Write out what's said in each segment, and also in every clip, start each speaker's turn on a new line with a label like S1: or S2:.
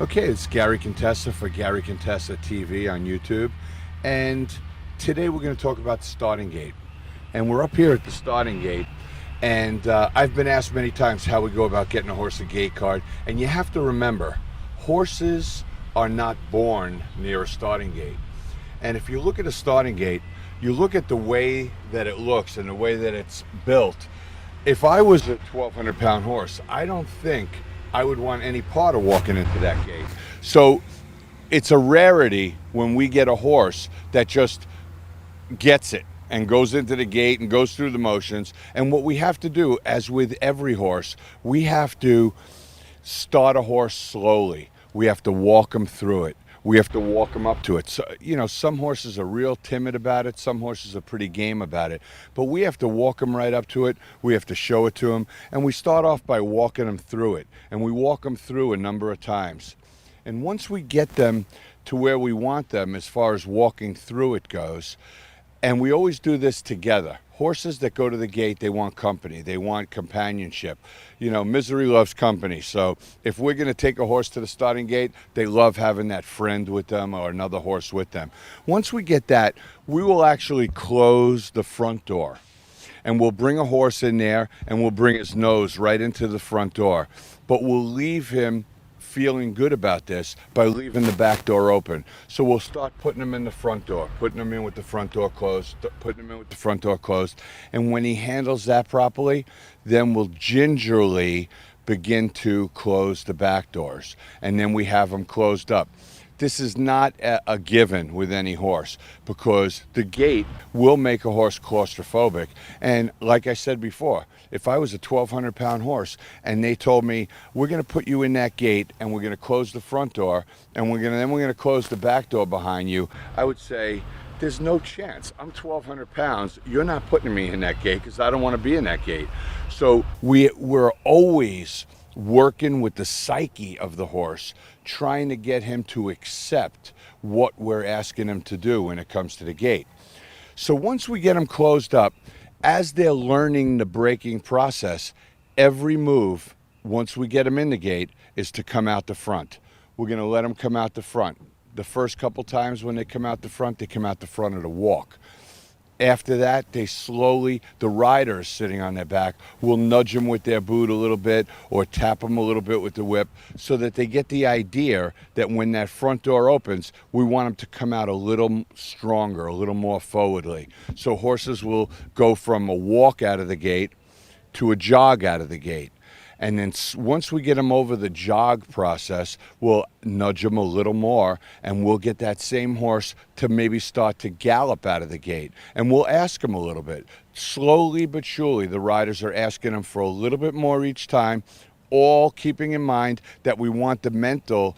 S1: Okay, it's Gary Contessa for Gary Contessa TV on YouTube. And today we're going to talk about the starting gate. And we're up here at the starting gate. And I've been asked many times how we go about getting a horse a gate card. And you have to remember, horses are not born near a starting gate. And if you look at a starting gate, you look at the way that it looks and the way that it's built. If I was a 1,200-pound horse, I don't think I would want any part of walking into that gate. So it's a rarity when we get a horse that just gets it and goes into the gate and goes through the motions. And what we have to do, as with every horse, we have to start a horse slowly. We have to walk them through it. We have to walk them up to it. So, some horses are real timid about it. Some horses are pretty game about it. But we have to walk them right up to it. We have to show it to them. And we start off by walking them through it. And we walk them through a number of times. And once we get them to where we want them as far as walking through it goes, and we always do this together. Horses that go to the gate, they want company. They want companionship. Misery loves company. So if we're going to take a horse to the starting gate, they love having that friend with them or another horse with them. Once we get that, we will actually close the front door. And we'll bring a horse in there and we'll bring his nose right into the front door. But we'll leave him feeling good about this by leaving the back door open. So we'll start putting him in the front door, putting him in with the front door closed, putting him in with the front door closed. And when he handles that properly, then we'll gingerly begin to close the back doors. And then we have them closed up. This is not a given with any horse because the gate will make a horse claustrophobic. And like I said before, if I was a 1,200-pound horse and they told me, we're going to put you in that gate and we're going to close the front door and we're going to close the back door behind you, I would say, there's no chance. I'm 1,200 pounds. You're not putting me in that gate because I don't want to be in that gate. So we're always working with the psyche of the horse, trying to get him to accept what we're asking him to do when it comes to the gate. So once we get them closed up, as they're learning the braking process, every move, once we get them in the gate, is to come out the front. We're going to let them come out the front. The first couple times when they come out the front of the walk. After that, they slowly, the riders sitting on their back will nudge them with their boot a little bit or tap them a little bit with the whip so that they get the idea that when that front door opens, we want them to come out a little stronger, a little more forwardly. So horses will go from a walk out of the gate to a jog out of the gate. And then once we get them over the jog process, we'll nudge them a little more and we'll get that same horse to maybe start to gallop out of the gate. And we'll ask them a little bit. Slowly but surely, the riders are asking them for a little bit more each time, all keeping in mind that we want the mental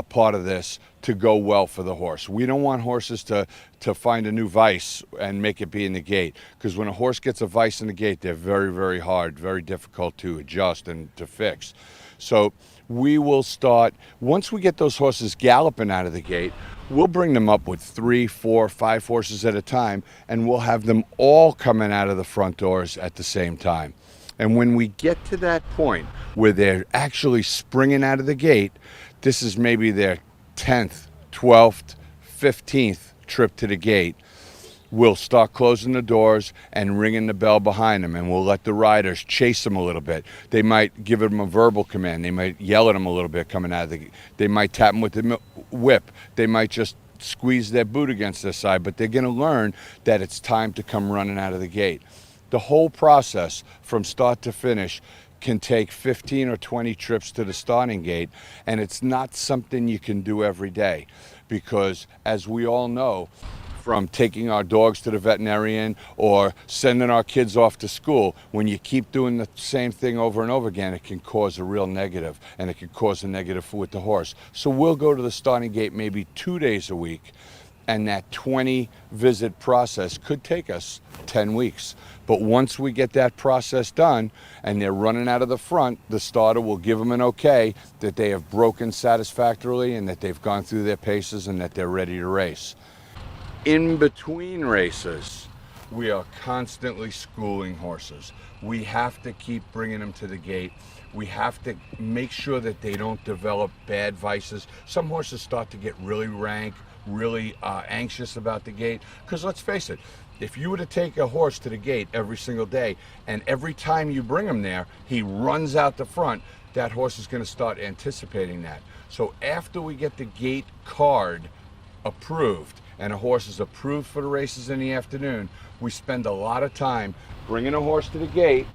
S1: part of this to go well for the horse. We don't want horses to find a new vice and make it be in the gate, because when a horse gets a vice in the gate, they're very, very hard, very difficult to adjust and to fix. So we will start, once we get those horses galloping out of the gate, we'll bring them up with 3, 4, 5 horses at a time, and we'll have them all coming out of the front doors at the same time. And when we get to that point where they're actually springing out of the gate, this is maybe their 10th, 12th, 15th trip to the gate, we'll start closing the doors and ringing the bell behind them, and we'll let the riders chase them a little bit. They might give them a verbal command. They might yell at them a little bit coming out of the gate. They might tap them with the whip. They might just squeeze their boot against their side, but they're going to learn that it's time to come running out of the gate. The whole process from start to finish can take 15 or 20 trips to the starting gate, and it's not something you can do every day because, as we all know, from taking our dogs to the veterinarian or sending our kids off to school, when you keep doing the same thing over and over again, it can cause a real negative, and it can cause a negative with the horse. So we'll go to the starting gate maybe 2 days a week, and that 20 visit process could take us 10 weeks. But once we get that process done and they're running out of the front, the starter will give them an okay that they have broken satisfactorily and that they've gone through their paces and that they're ready to race. In between races, we are constantly schooling horses. We have to keep bringing them to the gate. We have to make sure that they don't develop bad vices. Some horses start to get really rank, really anxious about the gate. Because let's face it, if you were to take a horse to the gate every single day, and every time you bring him there, he runs out the front, that horse is going to start anticipating that. So after we get the gate card approved, and a horse is approved for the races in the afternoon, we spend a lot of time bringing a horse to the gate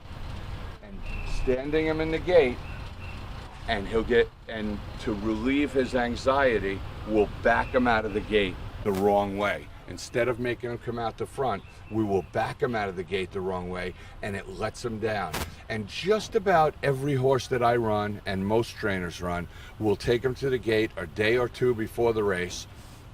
S1: and standing him in the gate, and and to relieve his anxiety, we'll back him out of the gate the wrong way. Instead of making him come out the front, we will back him out of the gate the wrong way, and it lets him down. And just about every horse that I run, and most trainers run, will take him to the gate a day or two before the race,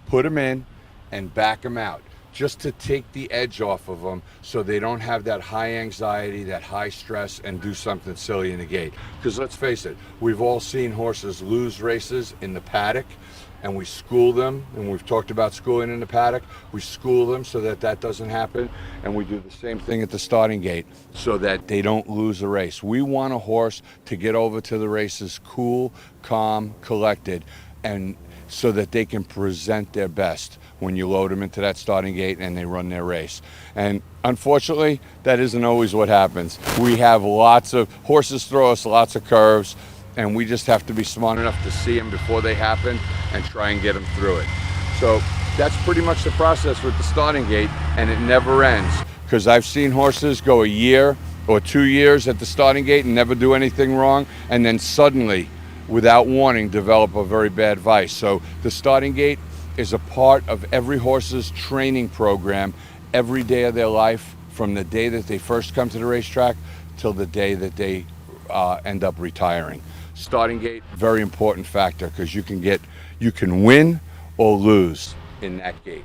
S1: put him in, and back him out, just to take the edge off of them so they don't have that high anxiety, that high stress, and do something silly in the gate. Because let's face it, we've all seen horses lose races in the paddock, and we school them, and we've talked about schooling in the paddock. We school them so that that doesn't happen, and we do the same thing at the starting gate so that they don't lose a race. We want a horse to get over to the races cool, calm, collected, and so that they can present their best when you load them into that starting gate and they run their race. And unfortunately, that isn't always what happens. We have horses throw us lots of curves, and we just have to be smart enough to see them before they happen and try and get them through it. So that's pretty much the process with the starting gate, and it never ends. Because I've seen horses go a year or 2 years at the starting gate and never do anything wrong, and then suddenly, without warning, develop a very bad vice. So the starting gate is a part of every horse's training program every day of their life, from the day that they first come to the racetrack till the day that they end up retiring. Starting gate, very important factor, because you can win or lose in that gate.